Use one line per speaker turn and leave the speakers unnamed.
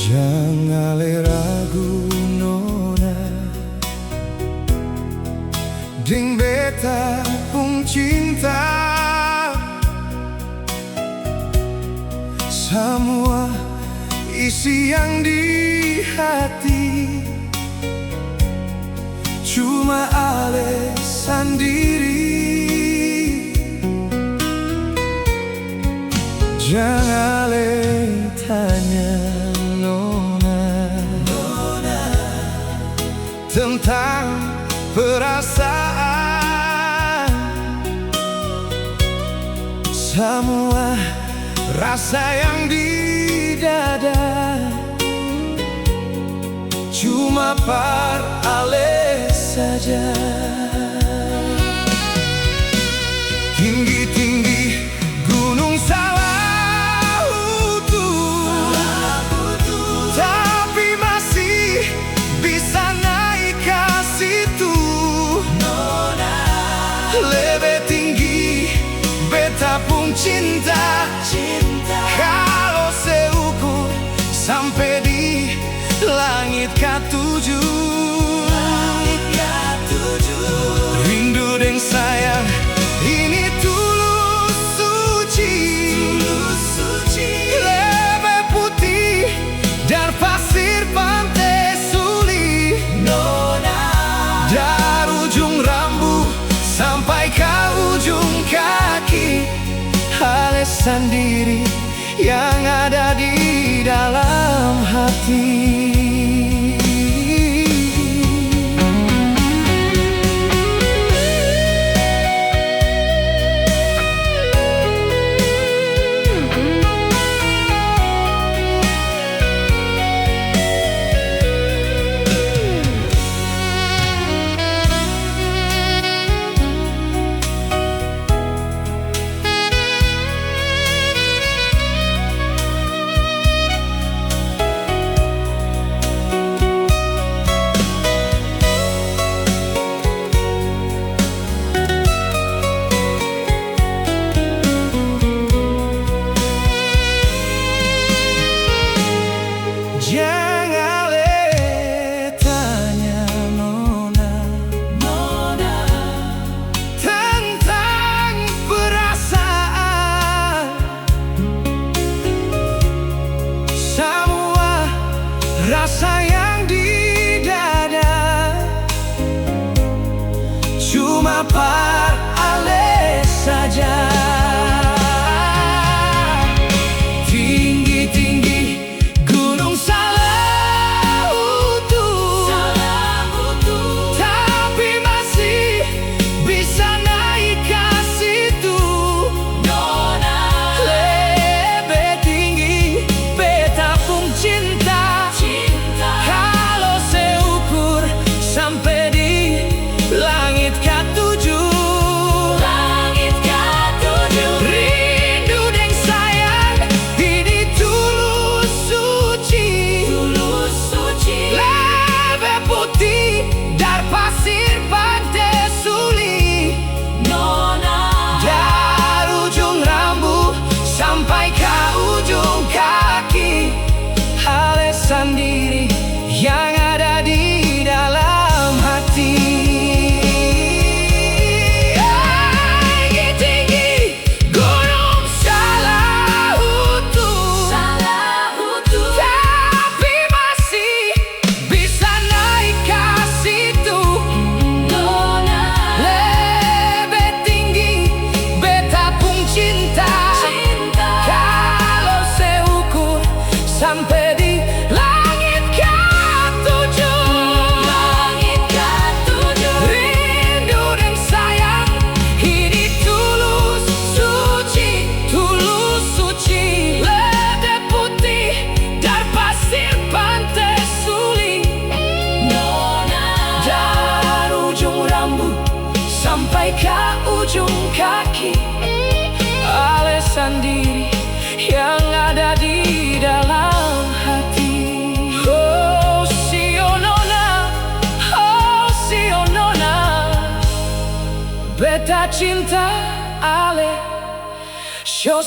Jangan ragu nona, ding beta pun cinta. Semua isi yang di hati cuma ale sendiri. Jangan ale tanya tentang perasaan. Semua rasa yang di dada cuma par ale saja. Tinggi-tinggi gunung sawah utuh, tapi masih bisa lebih tinggi beta pun cinta. Kalau seukur sampai di langit ketujuh, rindu dan sayang ini tulus suci, lebih putih dan pasir pantai Suli. Dari ujung rambut sampai ke ujung kaki, ale sendiri yang ada di dalam hati. Jangan tanya nona tentang perasaan. Semua rasa yang di dada cuma par ale saja. sampai ke ujung kaki. Ale sendiri yang ada di dalam hati. Oh si Nona, oh si Nona, beta cinta Ale. Show